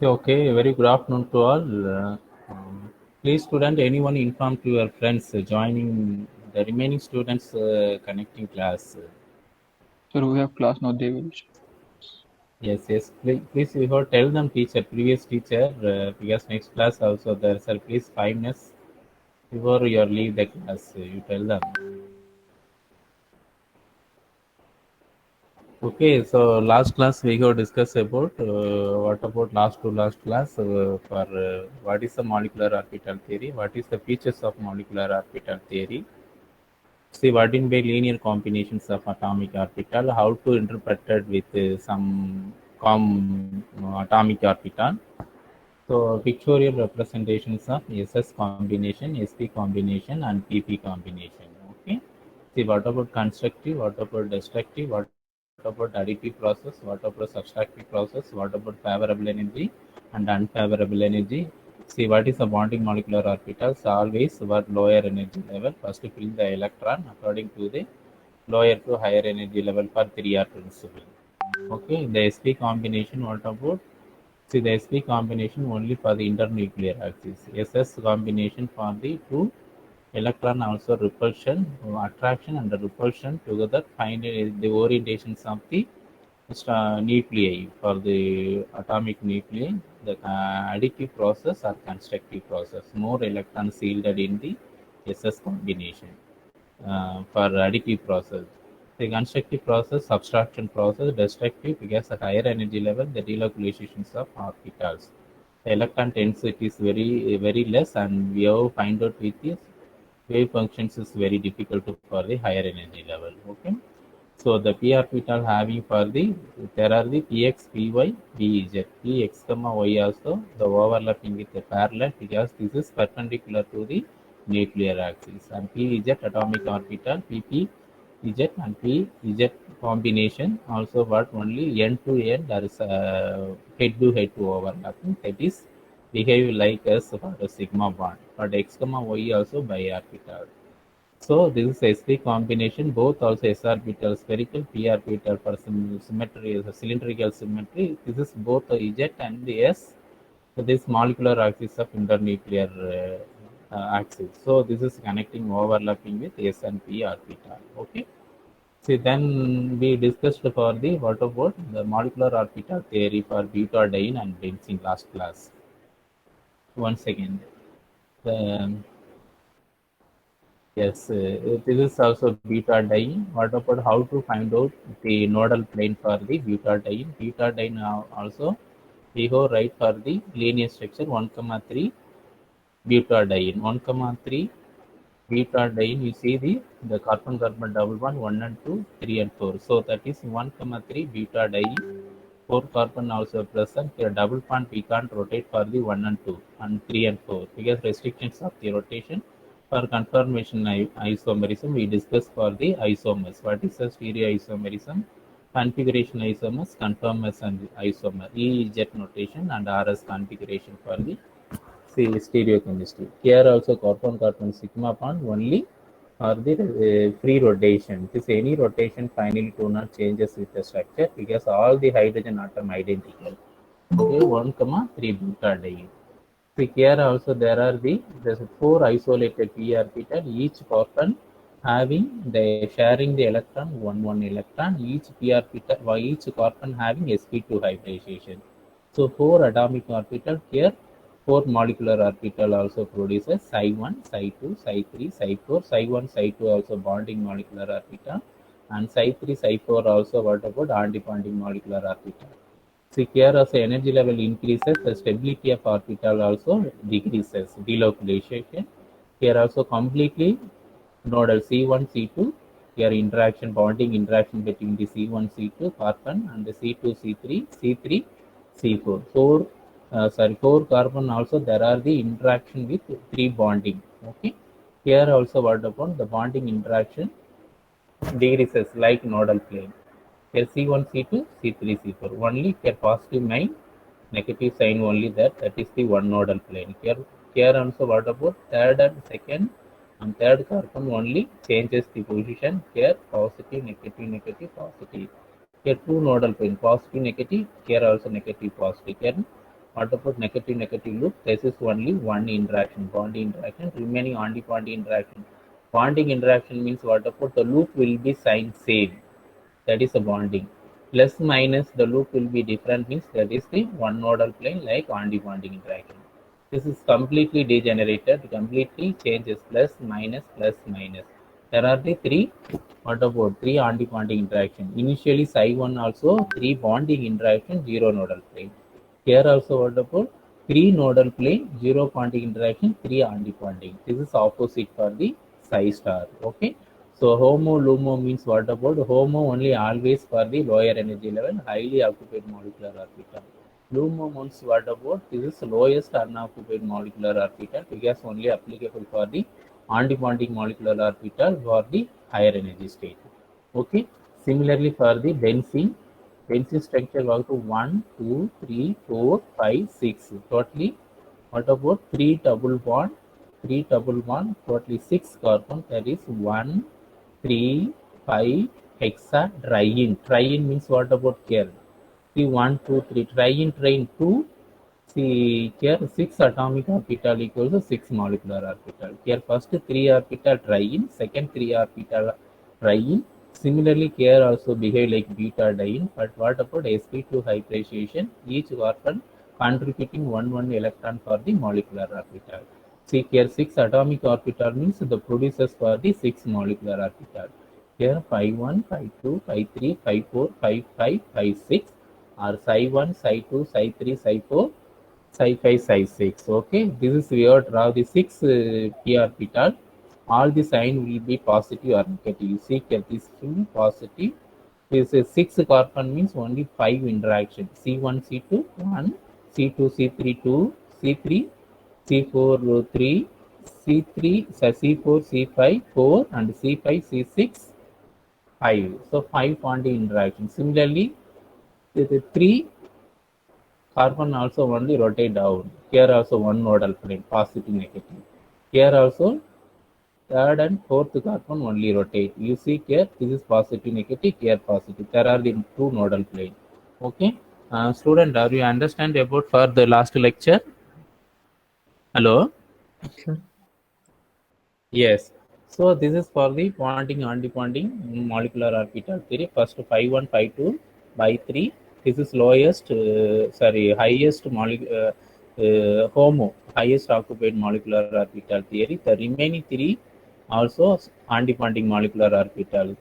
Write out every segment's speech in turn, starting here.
Okay, very good afternoon to all. Please, student, anyone inform to your friends joining the remaining students connecting class. Sir, we have class now. They will. Yes, yes. Please, you have tell them teacher, previous teacher, because next class also there. Sir, please 5 minutes before you leave the class. You tell them. Okay, so last class we have discussed about what about last class for what is the molecular orbital theory, what is the features of molecular orbital theory. See what in by linear combinations of atomic orbital, how to interpret it with some atomic orbital. So pictorial representations of SS combination, SP combination, and PP combination. Okay. See what about constructive, what about destructive, what about additive process, what about subtractive process, what about favorable energy and unfavorable energy. See what is the bonding molecular orbitals always what lower energy level. First fill the electron according to the lower to higher energy level for 3R principle. Okay, the sp combination what about? See the sp combination only for the internuclear axis. SS combination for the two electron also repulsion, attraction and the repulsion together find the orientations of the nuclei for the atomic nuclei, the additive process or constructive process. More electrons yielded in the SS combination for additive process. The constructive process, subtraction process, destructive because at higher energy level, the delocalizations of orbitals. The electron density is very less, and we have find out with this wave functions is very difficult for the higher energy level. Okay. So the p orbital having for the there are the px, py, pz, px comma y also the overlapping with the parallel because this is perpendicular to the nuclear axis, and pz atomic orbital pp z and pz combination also what only end to end there is head to head to overlapping, that is behave like as for a sigma bond, but x comma y also by orbital. So this is sp combination, both also s orbital spherical, p orbital for symmetry, cylindrical symmetry. This is both the z and the s. So this molecular axis of internuclear axis. So this is connecting overlapping with s and p orbital. Okay. See then we discussed for the what about the molecular orbital theory for butadiene and benzene last class. Once again, the yes, this is also butadiene. What about how to find out the nodal plane for the butadiene? Butadiene also we go right for the linear structure 1, comma 3 butadiene. 1, comma 3 butadiene. You see the carbon carbon double bond 1 and 2, 3 and 4. So that is 1, comma 3 butadiene. 4 carbon also present. Here double bond we can't rotate for the 1 and 2 and 3 and 4 because restrictions of the rotation. For conformation isomerism, we discuss for the isomers. What is the stereoisomerism? Configuration isomers, conformation isomer, EZ notation and RS configuration for the stereochemistry. Here also carbon-carbon sigma bond only or the free rotation. If any rotation finally do not changes with the structure because all the hydrogen atom identical. Okay, 1, comma 3 butadiene. So here also there are there's 4 isolated p orbital, each carbon having the sharing the electron one electron, each p orbital each carbon having sp2 hybridization. So 4 atomic orbital here, 4 molecular orbital also produces psi1, psi2, psi3, psi4, psi1, psi2 also bonding molecular orbital, and psi3, psi4 also what about anti-bonding molecular orbital. See here as the energy level increases, the stability of orbital also decreases, delocalization. Here also completely nodal C1, C2. Here interaction, bonding interaction between the C1, C2 carbon and the C2, C3, C3, C4. Four carbon also there are the interaction with 3 bonding. Okay. Here also what about the bonding interaction decreases like nodal plane. Here C1, C2, C3, C4. Only here positive 9, negative sign only there. That is the one nodal plane. Here also what about third and second and third carbon only changes the position. Here positive, negative, negative, positive. Here two nodal plane, positive, negative. Here also negative, positive. Here What about negative negative loop? This is only one interaction, bonding interaction. Remaining antibonding interaction. Bonding interaction means what about the loop will be sign same. That is a bonding. Plus minus the loop will be different means that is the one nodal plane like antibonding interaction. This is completely degenerated, completely changes plus minus plus minus. There are the three, what about three antibonding interaction? Initially psi1 also three bonding interaction, zero nodal plane. Here also what about three nodal plane, zero bonding interaction, three antibonding. This is opposite for the psi star. Okay. So HOMO LUMO means what about HOMO only always for the lower energy level, highly occupied molecular orbital. LUMO means what about this is lowest unoccupied molecular orbital because only applicable for the antibonding molecular orbital for the higher energy state. Okay. Similarly for the benzene, benzene structure was to 1, 2, 3, 4, 5, 6. Totally, what about 3 double bond? 3 double bond, totally 6 carbon. That is 1, 3, 5 hexa triene. Triene means what about here? See 1, 2, 3. Triene, triene 2. See here 6 atomic orbital equals to 6 molecular orbital. Here first 3 orbital triene, second 3 orbital triene. Similarly, here also behave like butadiene. But what about sp2 hybridization? Each carbon contributing one electron for the molecular orbital. See here 6 atomic orbital means the producers for the 6 molecular orbital. Here phi 1, phi 2, phi 3, phi 4, phi 5, phi 6 are psi 1, psi 2, psi 3, psi 4, psi 5, psi 6. Okay, this is we have draw the 6 p orbital. All the sign will be positive or negative. You see here this will be positive. This is 6 carbon means only 5 interaction. C1, C2, 1, C2, C3, 2, C3, C4, 3, C3, C4, C5, 4, and C5, C6, 5. So 5 bonding interaction. Similarly, the 3 carbon also only rotate down. Here also one nodal plane, positive, negative. Here also third and fourth carbon only rotate. You see here, this is positive, negative, here positive. There are the two nodal plane. Okay. Student, are you understand about for the last lecture? Hello? Sir. Yes. So this is for the bonding, antibonding, molecular orbital theory. First phi 1, phi 2 by 3. This is lowest, highest HOMO, highest occupied molecular orbital theory. The remaining three also antibonding molecular orbital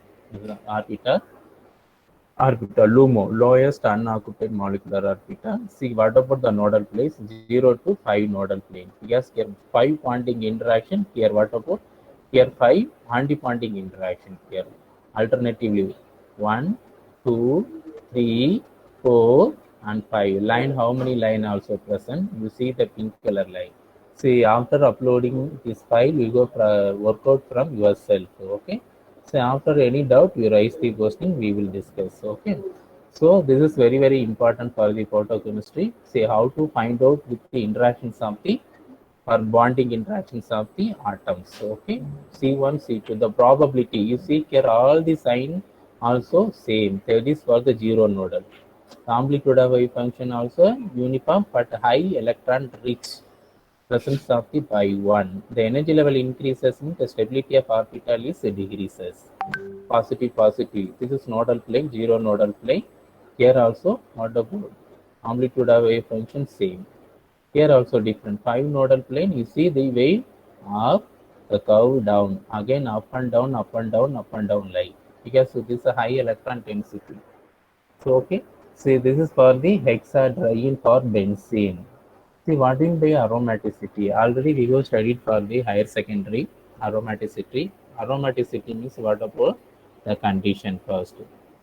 orbital LUMO, lowest unoccupied molecular orbital. See what about the nodal place 0 to 5 nodal plane. Yes, here 5 bonding interaction. Here what about here 5 antibonding interaction here. Alternatively 1, 2, 3, 4, and 5. Line, how many line also present? You see the pink color line. See after uploading this file, you go work out from yourself. Okay. So after any doubt, you raise the question, we will discuss. Okay. So this is very, very important for the photochemistry. Say how to find out with the interactions of the or bonding interactions of the atoms. Okay. C1, C2, the probability. You see here all the sign also same. That is for the zero nodal. The amplitude of wave function also uniform but high electron rich presence of the pi 1. The energy level increases means the stability of orbital is decreases. Positive, positive. This is nodal plane, zero nodal plane. Here also, what about amplitude of wave function same. Here also different. 5 nodal plane, you see the wave of the curve down. Again up and down, up and down, up and down line. Because this is a high electron density. So okay. See this is for the hexadriene for benzene. See what is the aromaticity? Already we have studied for the higher secondary aromaticity. Aromaticity means what about the condition first.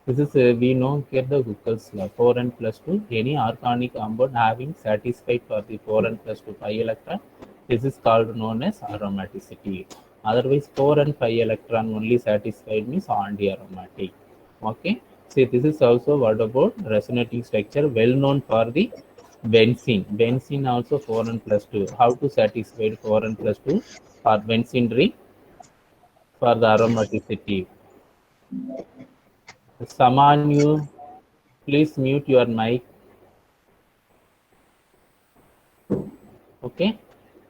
This is we know here the Huckel's law 4n plus 2. Any organic compound having satisfied for the 4n plus 2 pi electron. This is called known as aromaticity. Otherwise 4 and 5 electron only satisfied means anti-aromatic. Okay. See this is also what about resonating structure well known for the benzene. Benzene also 4n plus 2. How to satisfy 4n plus 2 for benzene ring for the aromaticity? Saman, you please mute your mic. Okay.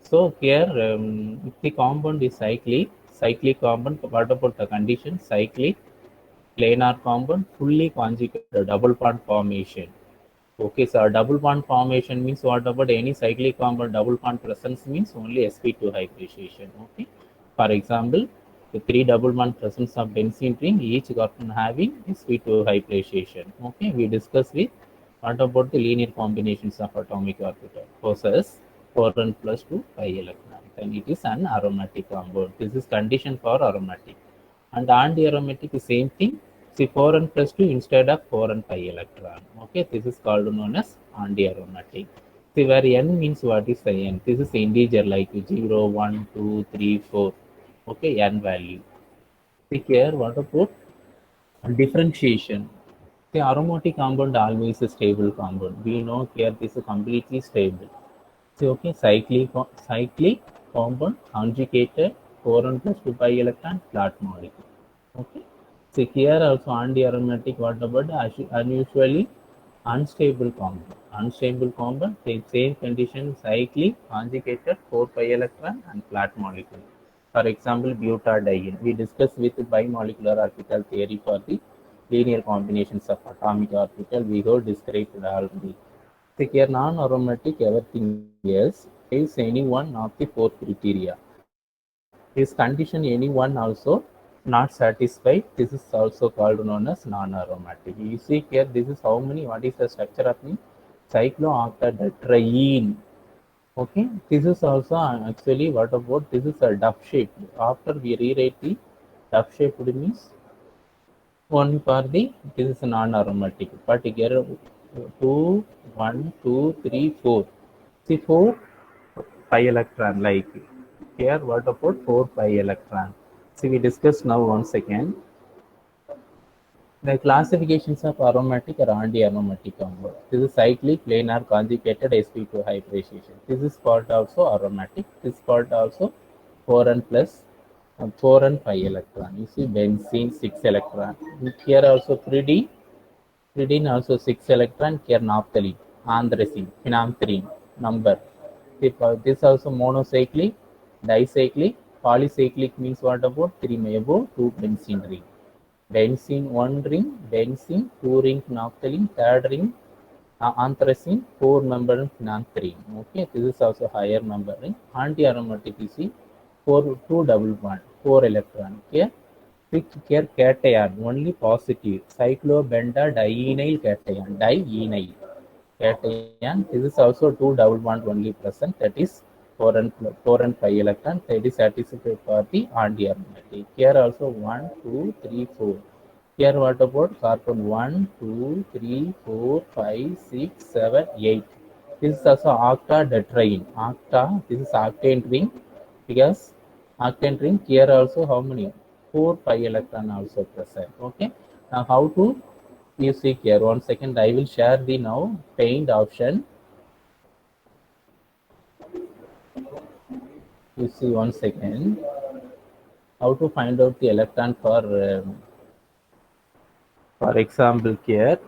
So here, if the compound is cyclic compound, what about the condition? Cyclic, planar compound, fully conjugated, double bond formation. Okay, so a double bond formation means what about any cyclic compound double bond presence means only sp2 hybridization. Okay, for example, the three double bond presence of benzene ring, each carbon having sp2 hybridization. Okay, we discuss with what about the linear combinations of atomic orbital possess 4n plus 2 pi electron. Then it is an aromatic compound. This is condition for aromatic. And anti-aromatic is same thing. See 4n plus 2 instead of 4n pi electron. Okay, this is called known as anti-aromatic. See where n means what is the n? This is integer like 0, 1, 2, 3, 4. Okay, n value. See here what about differentiation? The aromatic compound always a stable compound. We know here this is completely stable. So okay, cyclic compound conjugated 4n plus 2 pi electron flat molecule. Okay. So here also anti-aromatic what about unusually unstable compound. Unstable compound, same condition, cyclic, conjugated, 4 pi electron and flat molecule. For example, butadiene. We discussed with bimolecular orbital theory for the linear combinations of atomic orbital. We have described already. So here non-aromatic everything else is any one of the four criteria. Is condition any one also not satisfied? This is also called known as non-aromatic. You see here, this is how many, what is the structure of the cyclooctatetraene. Okay, this is also actually what about this is a duff shape. After we rewrite the duff shape means one for the this is non-aromatic. But here 2, 1, 2, 3, 4. See 4 pi electron like here what about 4 pi electron. See we discuss now once again the classifications of aromatic or anti-aromatic compound. This is cyclic, planar, conjugated sp2 hybridization. This is called also aromatic. This is called also 4n plus 4 and 5 electron. You see benzene 6 electron. Here also 3D, pyridine also 6 electron. Here naphthalene, anthracene, phenanthrene number. This also monocyclic, dicyclic, polycyclic means what about 3 above 2 benzene ring. Benzene 1 ring, benzene 2 ring naphthalene, third ring anthracene, 4 member phenanthrene. Okay, this is also higher number ring. Anti-aromatic you see 4 2 double bond, 4 electron. Okay, here cation only positive. Cyclobentadienyl cation, dienyl cation. This is also 2 double bond only present. That is 4 and 5 electron. That is satisfied for the anti-aromatic. Here also 1, 2, 3, 4. Here what about carbon 1, 2, 3, 4, 5, 6, 7, 8. This is also octatetraene. This is octane ring because octane ring here also how many? 4 pi electron also present. Okay. Now how to you see here? One second, I will share the now paint option. You see one second. How to find out the electron for example here.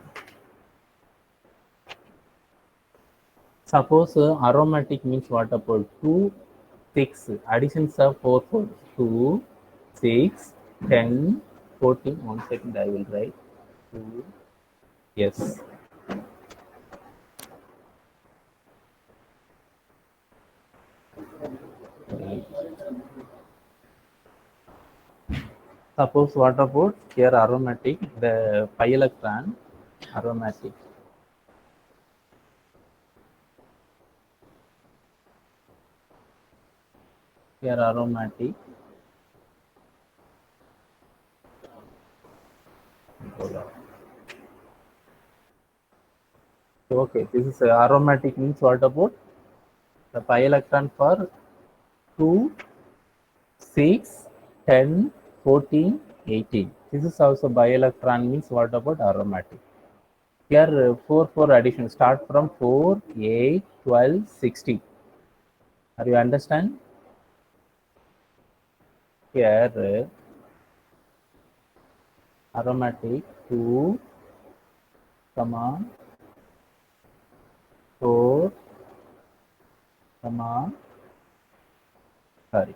Suppose aromatic means what about 2, 6, additions of 4, 4, 2, 6, 10, 14. 1 second, I will write 2. Yes. Right. Suppose what about here aromatic, the pi electron aromatic. Here aromatic. Okay, this is aromatic means what about the pi electron for 2, 6, 10, 14, 18. This is also pi electron means what about aromatic. Here 4, 4 addition start from 4, 8, 12, 16. Are you understand? Here aromatic 2, comma 4, comma, sorry,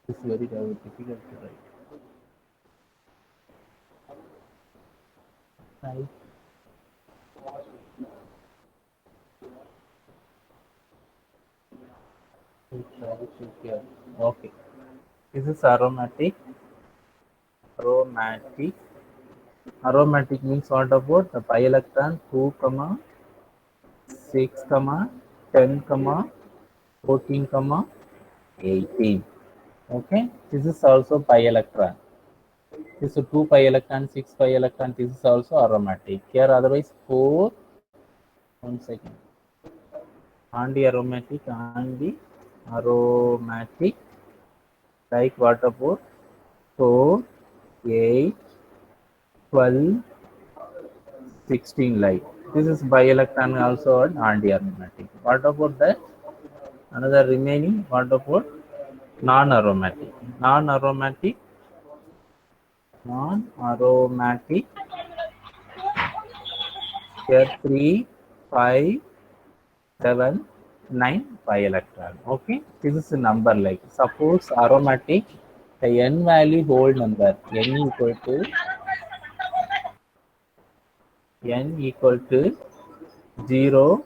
this is very difficult to write. Right. Okay, this is aromatic. Aromatic. Aromatic means what about the pi electron 2, comma 6, comma 10, comma 14, comma 18. Okay, this is also pi electron. This is 2 pi electron, 6 pi electron. This is also aromatic. Here, otherwise 4. 1 second. Anti-aromatic, anti-aromatic. Like what about 4, 8, 12, 16 like. This is bi-electron also an anti-aromatic. What about that? Another remaining, what about non-aromatic? Non-aromatic, non-aromatic. Here 3, 5, 7, 9 bi-electron. Okay, this is a number like. Suppose aromatic, the n value whole number, n equal to 0,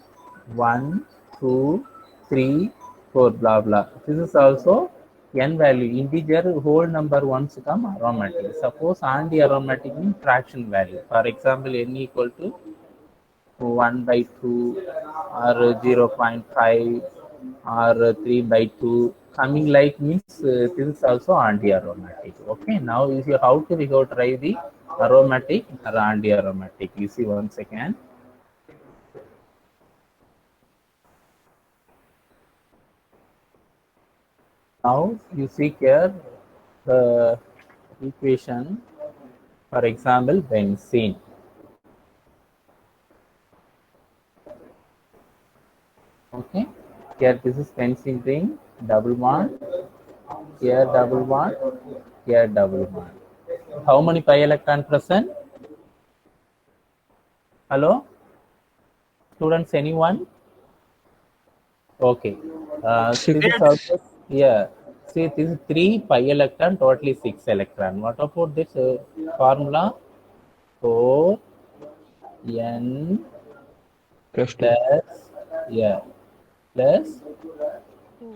1, 2, 3, 4, blah blah. This is also n value, integer whole number once come aromatic. Suppose anti-aromatic means fraction value. For example, n equal to 1 by 2 or 0.5 or 3 by 2. Coming like means this is also anti-aromatic. Okay, now you see how to we go try the aromatic or anti-aromatic. You see once again. Now you see here the equation, for example, benzene. Okay, here this is benzene ring, double bond, here double bond, here double bond. How many pi electron present? Hello, students, anyone? Okay, this 6. is also, yeah. See, this is 3 pi electron, totally 6 electron. What about this formula? 4 n Plus 2. plus, yeah, plus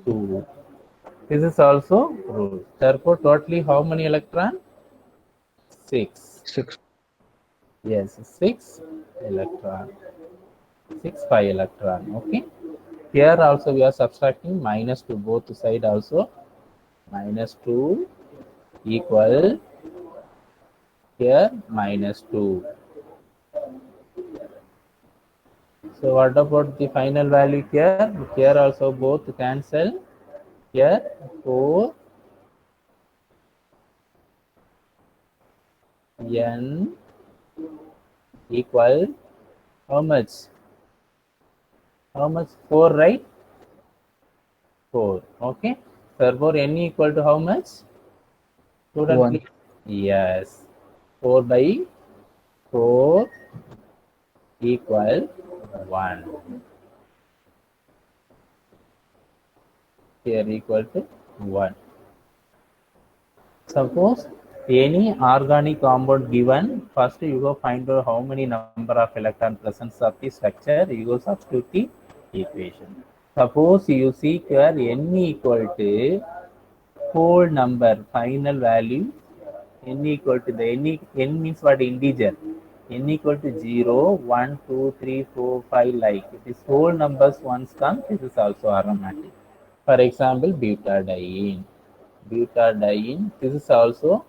2. This is also rule. Therefore, totally how many electron? 6. 6. Yes, 6 electron. 6 pi electron. Okay. Here also we are subtracting minus to both side also. Minus 2 equal here minus 2. So what about the final value here? Here also both cancel. Here 4 n equal how much? How much? 4, right? 4. Okay. Therefore, n equal to how much? Student, 1. please. Yes. 4 by 4 equal 1. Here equal to 1. Suppose any organic compound given, first you go find out how many number of electron presence of the structure, you go substitute the equation. Suppose you see here n equal to whole number, final value, n equal to the n means what? Integer. N equal to 0, 1, 2, 3, 4, 5 like. This whole numbers once come, this is also aromatic. For example, butadiene. Butadiene, this is also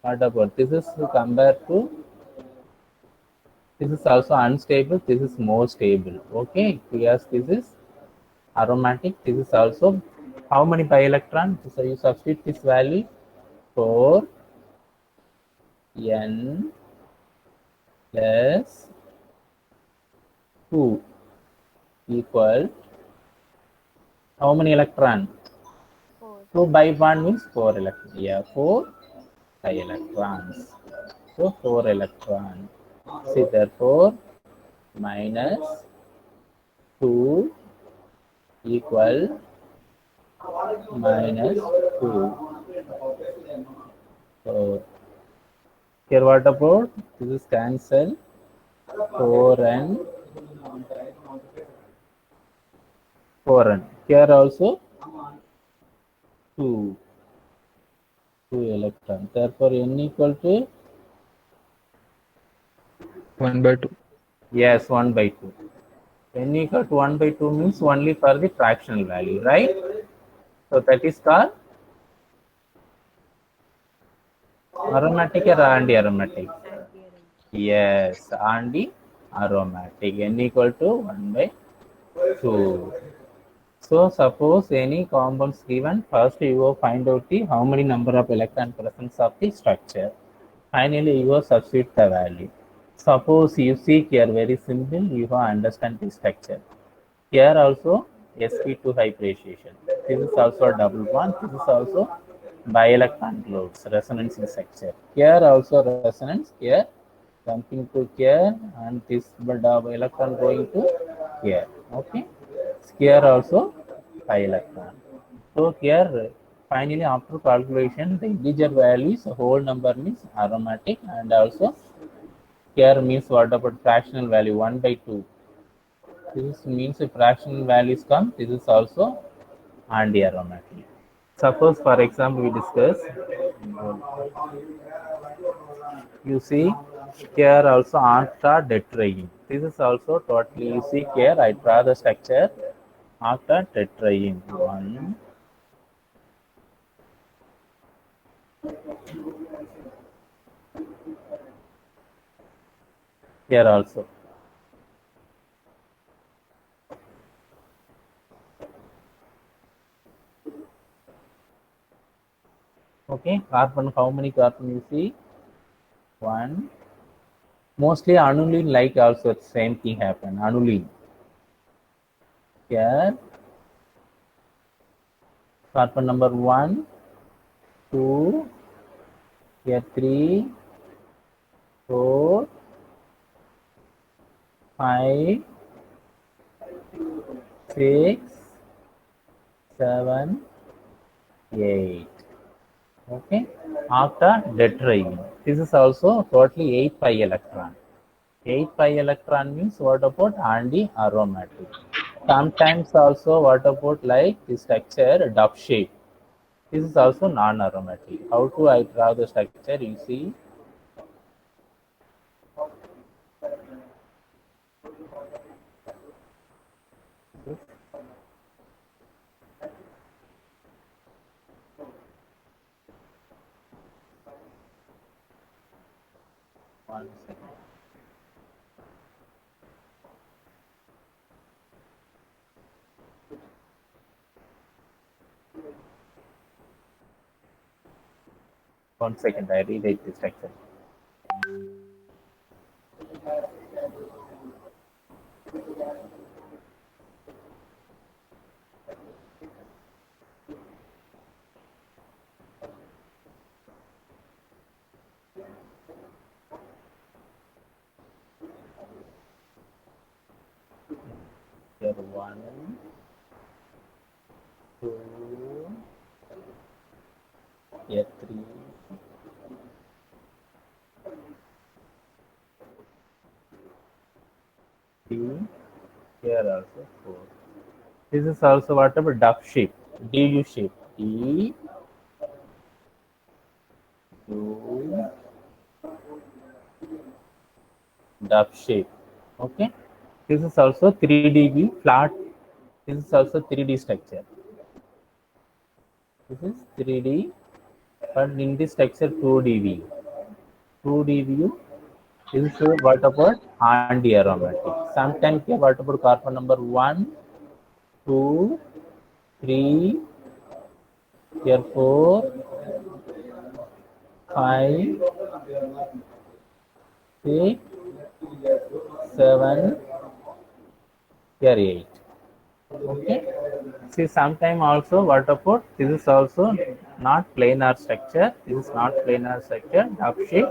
what about? This is compared to, this is also unstable, this is more stable. Okay, yes, this is aromatic, this is also how many pi electron? So you substitute this value for n plus 2 equal how many electron? 2 by 1 means 4 electrons. Yeah, 4 electrons. So 4 electrons. See, therefore minus 2 equal minus 2. So here what about? This is cancel 4n 4n. Here also 2 electrons. Therefore n equal to 1/2. yes 1 by 2. N equal to 1 by 2 means only for the fractional value, right? So that is called aromatic or anti-aromatic? Yes, anti-aromatic. N equal to 1 by 2. So suppose any compounds given, first you will find out the how many number of electron presence of the structure. Finally, you will substitute the value. Suppose you see here very simple, you have understand the structure. Here also sp2 hybridization. This is also a double bond. This is also bi-electron groups, resonance in structure. Here also resonance. Here something to here and this electron going to here. Okay. Here also bi-electron. So here finally after calculation the integer values whole number means aromatic and also here means what about fractional value 1 by 2. This means if fractional values come, this is also anti-aromatic. Suppose, for example, we discuss, you see here also octatetraene. This is also totally, you see here, I draw the structure octatetraene. One, here also. Okay, carbon, how many carbon you see? One. Mostly aniline like also the same thing happen. Aniline. Here, carbon number 1, 2, here 3, 4, 5, 6, 7, 8. Okay. Octatetraene. This is also totally 8 pi electron. 8 pi electron means what about anti-aromatic. Sometimes also what about like the structure dove shape. This is also non-aromatic. How to I draw the structure? You see. One second. One second, I rewrite the structure. Here 1, 2, here 3, 3, here also 4. This is also what about dove shape, DU shape, D, U, dove shape. Okay. This is also 3D flat. This is also 3D structure. This is 3D, but in this structure 2D view. 2D view. This is what about anti-aromatic. Sometimes here what about carbon number 1, 2, 3, here 4, 5, 6, 7, here 8. Okay. See, sometime also what about this is also not planar structure. This is not planar structure. Dove shape,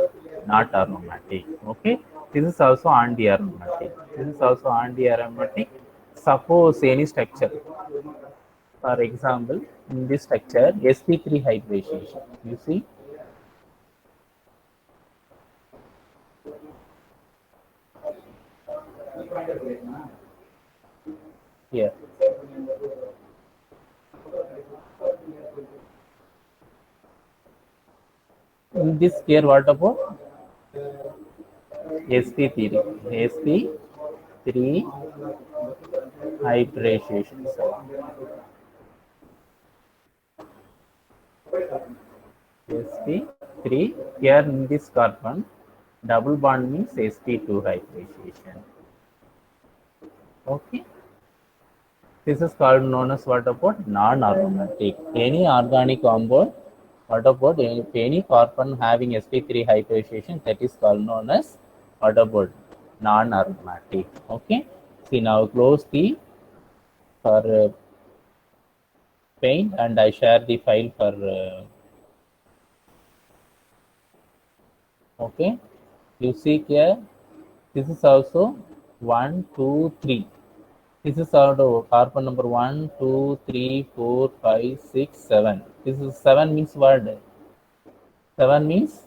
not aromatic. Okay. This is also anti-aromatic. This is also anti-aromatic. Suppose any structure, for example, in this structure, sp3 hybridization. You see, here. In this here, what about sp3? sp3 hybridization. sp3, here in this carbon, double bond means sp2 hybridization. Okay. This is called known as what about non-aromatic. Any organic compound, what about any carbon having sp3 hybridization, that is called known as what about non-aromatic. Okay. See, now close the for paint and I share the file for okay. You see here, this is also 1, 2, 3. This is our carbon number 1, 2, 3, 4, 5, 6, 7. This is 7 means what? 7 means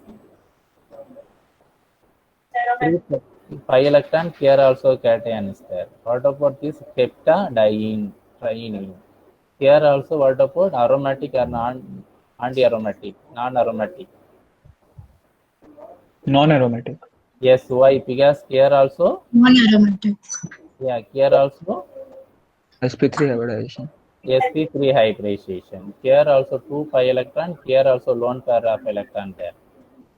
5 electron. Here also cation is there. What about this heptadiene, triene? Here also what about aromatic or anti-aromatic, non-aromatic? Non-aromatic. Yes, why? Because here also, Non-aromatic. yeah, here also sp3 hybridization. sp3 hybridization. Here also 2 pi electron. Here also lone pair of electron there.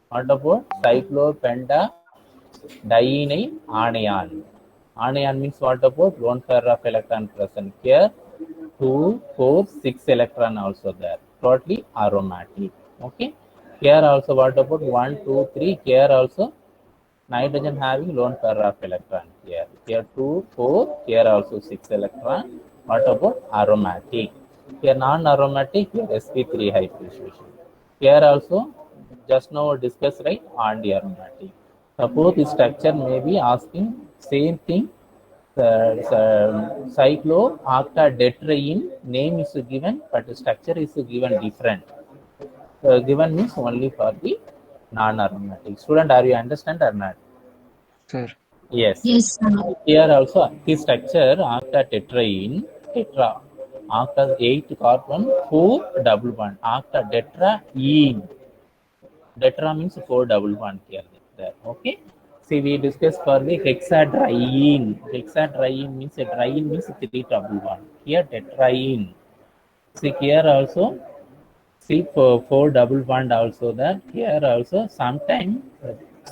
What about cyclopentadiene anion? Anion means what about lone pair of electron present here. 2, 4, 6 electron also there. Totally aromatic. Okay. Here also what about 1, 2, 3. Here also nitrogen having lone pair of electron here. Here 2, 4. Here also 6 electron. What about aromatic? Here non-aromatic. Here sp3 hybridization. Here also just now discussed, right? Anti-aromatic. Suppose the structure may be asking same thing. Cyclooctatetraene name is given, but the structure is given different. Given means only for the non-aromatic. Student, are you understand or not? Sir. Yes. Yes, sir. Here also his structure octatetraene, tetra, octa 8 carbon, 4 double bond, octatetraene. Tetra means 4 double bond here. There. Okay. See, we discussed for the hexadriene. Hexadriene means a driene means 3 double bond. Here tetraene. See here also. See for 4 double bond also that. Here also sometimes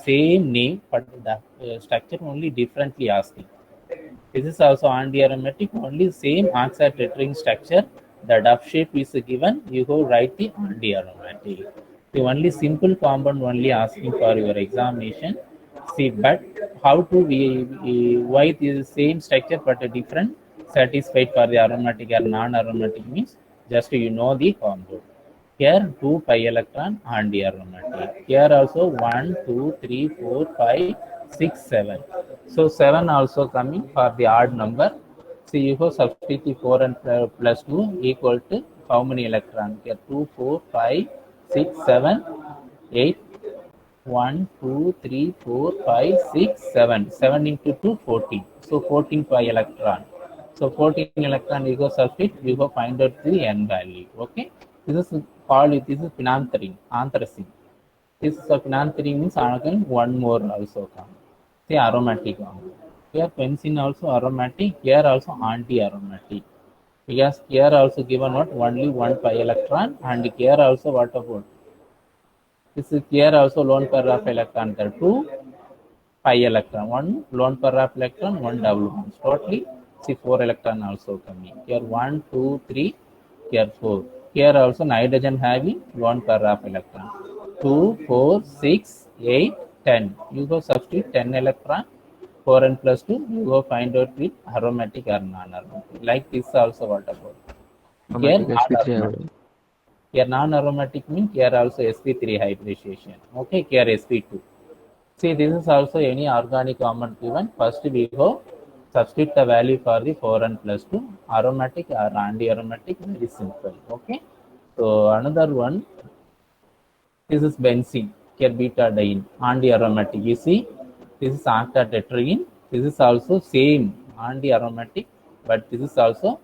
same name, but the structure only differently asking. This is also anti-aromatic, only same oxytetraene structure. The duff shape is given, you go write the anti-aromatic. The only simple compound only asking for your examination. See, but how to why this same structure but a different satisfied for the aromatic or non-aromatic means just you know the compound. Here 2 pi electron anti-aromatic. Here also 1, 2, 3, 4, 5, 6, 7. So 7 also coming for the odd number. So you go substitute the 4 and plus 2 equal to how many electrons? Here 2, 4, 5, 6, 7, 8, 1, 2, 3, 4, 5, 6, 7. 7 into 2, 14. So 14 pi electron. So 14 electron you go substitute, you go find out the n value. Okay. This is called, this is phenanthrene, anthracene. This is a phenanthrene means again one more also come. Say aromatic. Here benzene also aromatic, here also anti-aromatic. Because here also given what only 1 pi electron and here also what about? This is here also lone pair of electron there 2 pi electron, 1 lone pair of electron, 1 double bond. Totally see 4 electron also coming. Here 1, 2, 3, here 4. Here also nitrogen having lone pair of electron. 2, 4, 6, 8, 10. You go substitute 10 electron, 4 and plus 2, you go find out with aromatic or non-aromatic. Like this also what about? Here Aromatic sp3 non-aromatic. hybridization. Here non-aromatic means here also sp3 hybridization. Okay, here sp2. See, this is also any organic compound given. First we go substitute the value for the 4n plus 2. Aromatic or anti-aromatic, very simple. Okay. So another one, this is benzene, here beta-diene, anti-aromatic. You see, this is octatetraene. This is also same anti-aromatic, but this is also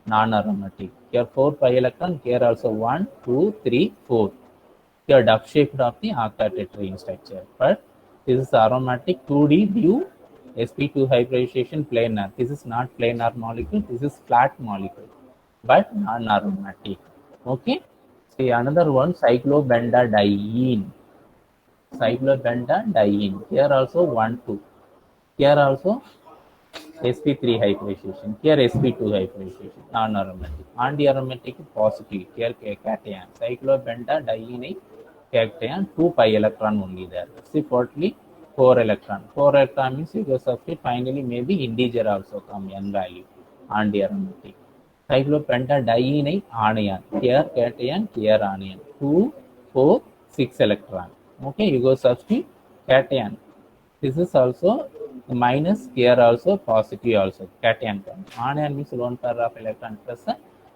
non-aromatic. Here 4 pi electron, here also 1, 2, 3, 4. Here duck shaped of the octatetraene structure. But this is aromatic 2D due sp2 hybridization planar. This is not planar molecule, this is flat molecule, but non-aromatic. Okay. See another one, cyclobenzadiene. Cyclobenzadiene. Here also 1, 2. Here also sp3 hybridization. Here sp2 hybridization. Non-aromatic. Anti-aromatic positive. Here cation. Cyclobenzadiene cation 2 pi electron only there. See fourthly 4 electron. 4 electron means you go substitute. Finally maybe integer also come n value. Anti-aromatic. Cyclopentadiene anion. Here cation, here anion. 2, 4, 6 electron. Okay, you go substitute cation. This is also minus, here also positive also. Cation comes. Anion means lone pair of electron plus.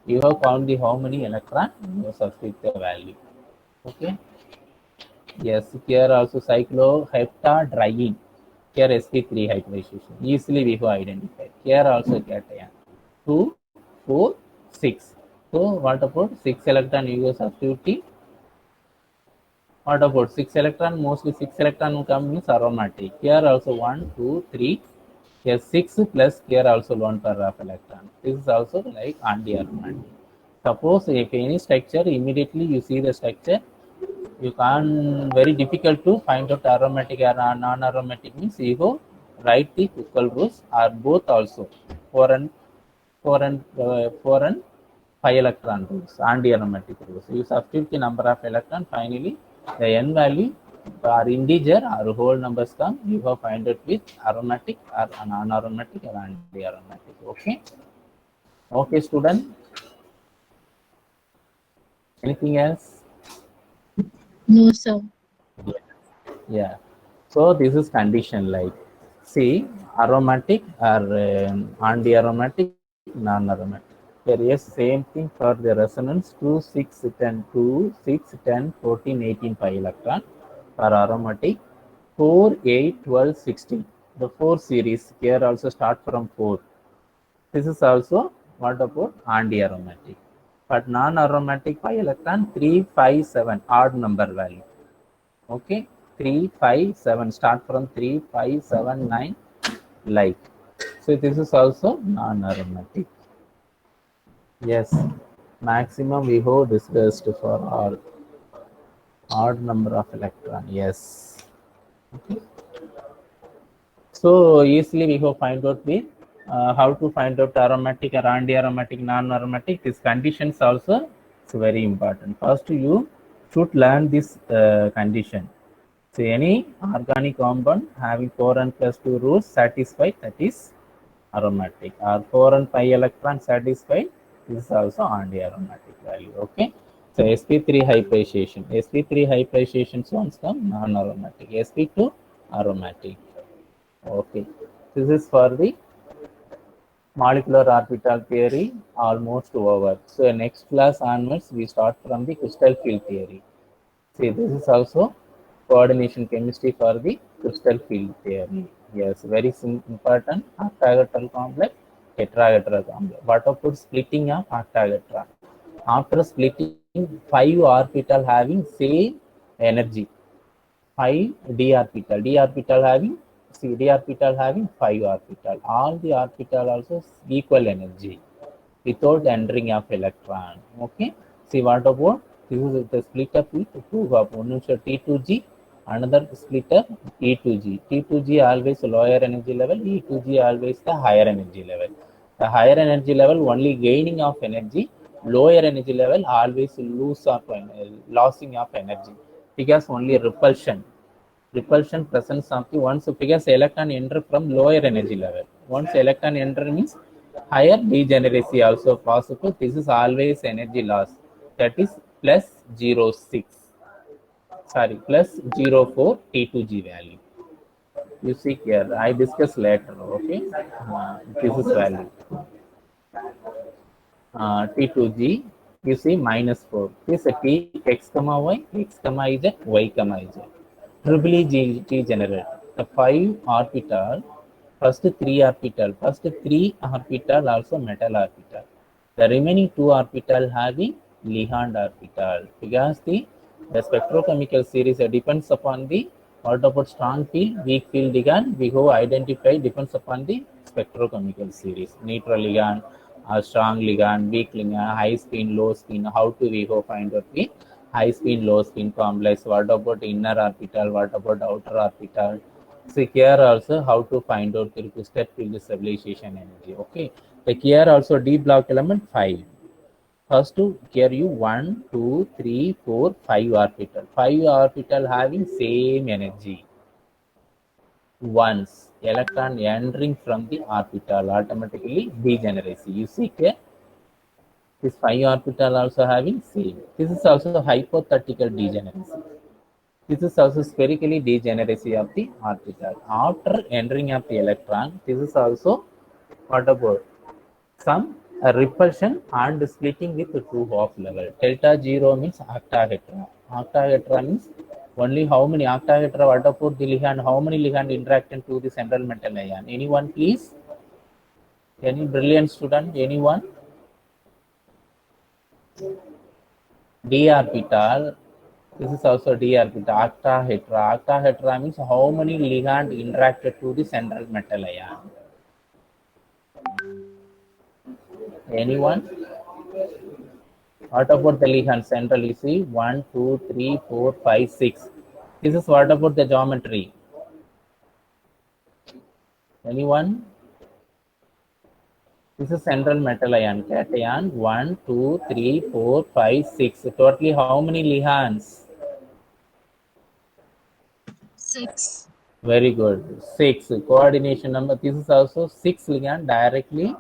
You have count the how many electron, you have substitute the value. Okay. Yes, here also cycloheptadiene. Here sp3 hybridization. Easily we have identified. Here also cation. 2, 4, 6. So what about 6 electron you go substitute? What about 6 electron? Mostly 6 electron will come means aromatic. Here also 1, 2, 3. Here 6 plus here also lone pair of electron. This is also like anti-aromatic. Suppose if any structure, immediately you see the structure, you can't, very difficult to find out aromatic or non-aromatic means you go write the Huckel rules or both also 4 and 5 electron rules, anti-aromatic rules. You substitute the number of electron, finally the n value or integer or whole numbers come, you have find it with aromatic or non-aromatic or anti-aromatic. Okay. Okay, student. Anything else? No, sir. Yeah. So this is condition like, see, aromatic or anti-aromatic, non-aromatic. Here is same thing for the resonance 2, 6, 10, 2, 6, 10, 14, 18 pi electron for aromatic 4, 8, 12, 16. The 4 series here also start from 4. This is also what about anti-aromatic. But non-aromatic pi electron 3, 5, 7 odd number value. Okay, 3, 5, 7 start from 3, 5, 7, 9 like. So this is also non-aromatic. Yes, maximum we have discussed for all odd number of electron. Yes. Okay. So easily we have find out the how to find out aromatic or anti-aromatic, non-aromatic. These conditions also it's very important. First you should learn this condition. So any organic compound having 4n plus 2 rules satisfied, that is aromatic, or 4n pi electron satisfied, this is also anti-aromatic value. Okay. So sp3 hybridization. sp3 hybridization ones come non-aromatic. sp2 aromatic. Okay. This is for the molecular orbital theory almost over. So next class onwards we start from the crystal field theory. See, this is also coordination chemistry for the crystal field theory. Yes, very important. Octahedral complex, tetrahedral complex. What about splitting of octahedron? After splitting, 5 orbital having same energy. 5 d orbital. D orbital having, see, d orbital having 5 orbital. All the orbital also equal energy without entering of electron. Okay. See what about this is the split up with 2 of one is T2G, another splitter E2G. T2G always lower energy level, E2G always the higher energy level. The higher energy level only gaining of energy, lower energy level always losing of energy because only repulsion presence of the once because electron enter from lower energy level. Once electron enter means higher degeneracy also possible. This is always energy loss. That is plus 0.6. Sorry, plus 0.4 T2G value. You see here, I discuss later, okay? This is value. T2G, you see minus 4. This is a T x comma y, x comma z, y comma z. Triple G generate. The 5 orbital, first 3 orbital also metal orbital. The remaining 2 orbital having Lehand orbital, because the spectrochemical series depends upon the what about strong field, weak field ligand, we have identified depends upon the spectrochemical series, neutral ligand, strong ligand, weak ligand, high spin, low spin. How to we have find out the high spin, low spin complex? What about inner orbital? What about outer orbital? So here also how to find out the requested field stabilization energy. Okay, the here also D block element 5. First to here you 1, 2, 3, 4, 5 orbital. 5 orbital having same energy. Once electron entering from the orbital, automatically degeneracy. You see here, this 5 orbital also having same. This is also hypothetical degeneracy. This is also spherically degeneracy of the orbital. After entering of the electron, this is also what about some repulsion and splitting with 2 half level. Delta 0 means octahedra. Octahedra means only how many octahedra, what about the ligand, how many ligand interact into the central metal ion? Anyone please? Any brilliant student? Anyone? D orbital. This is also D orbital. Octahedra. Octahedra means how many ligand interacted to the central metal ion? Anyone? What about the ligand central? You see 1, 2, 3, 4, 5, 6. This is what about the geometry? Anyone? This is central metal ion, cation 1, 2, 3, 4, 5, 6. Totally how many ligands? 6. Very good. 6. Coordination number. This is also 6 ligand directly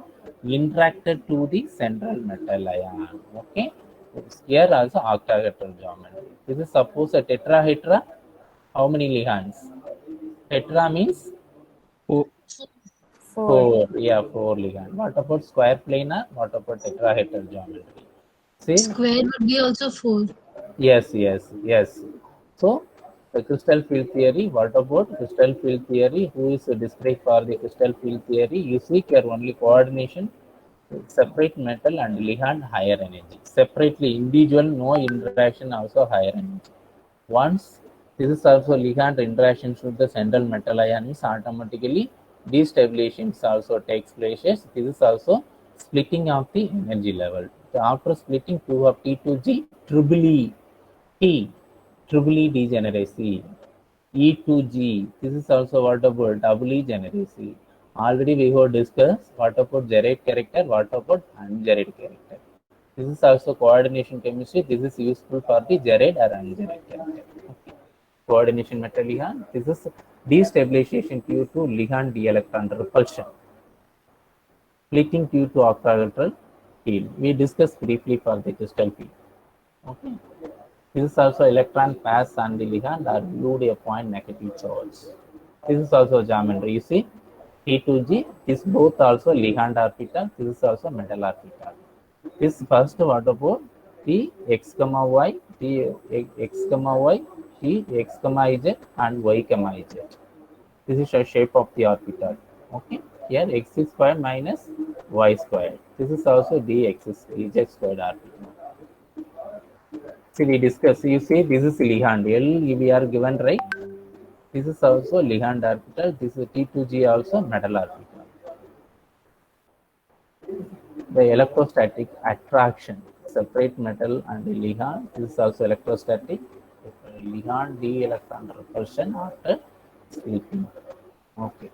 interacted to the central metal ion. Okay. Here also octahedral geometry. This is suppose a tetrahedra. How many ligands? Tetra means 4. 4. Yeah, 4 ligand. What about square planar? What about tetrahedral geometry? See? Square would be also 4. Yes. So the crystal field theory, what about crystal field theory? Who is described for the crystal field theory? You see here only coordination, separate metal and ligand higher energy. Separately individual no interaction also higher energy. Once this is also ligand interaction with the central metal ion is automatically destabilization also takes place. This is also splitting of the energy level. So after splitting 2 of T2G, T, triple E degeneracy. E2G, this is also what about double E degeneracy. Already we have discussed what about Jared character, what about unjared character. This is also coordination chemistry. This is useful for the Jared or unjared character. Okay. Coordination metal ligand. This is destabilization due to ligand d-electron repulsion. Splitting due to octahedral field. We discussed briefly for the crystal field. Okay. This is also electron pass on the ligand or glued a point negative charge. This is also geometry. You see, T2G is both also ligand orbital. This is also metal orbital. This first what about T x comma y, T x comma y, T x comma z and y comma z. This is the shape of the orbital. Okay. Here x squared minus y squared. This is also dx z squared orbital. See, we discuss. You see, this is ligand. L we are given, right? This is also ligand orbital. This is T2G also metal orbital. The electrostatic attraction, separate metal and the ligand. This is also electrostatic. Ligand d electron repulsion after splitting. Okay.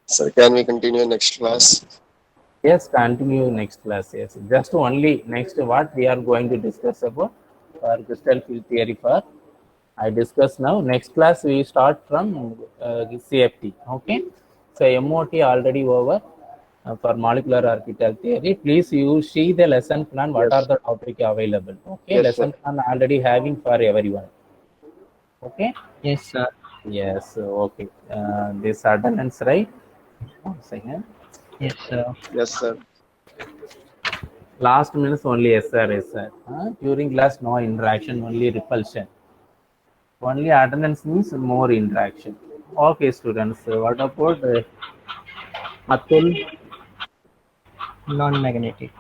Sir, can we continue next class? Yes, continue next class. Yes, just only next what we are going to discuss about for crystal field theory for I discuss now. Next class we start from CFT. Okay, so MOT already over. for molecular orbital theory. Please you see the lesson plan. What Yes. are the topic available? Okay, Yes, lesson sir. plan already having for everyone. Okay. Yes, sir. Yes. Okay. This attendance, right? 1 second. Yes, sir. Yes, sir. Last minutes only SR, SR. During class, no interaction, only repulsion. Only attendance means more interaction. Okay, students. What about Atul? Non-magnetic.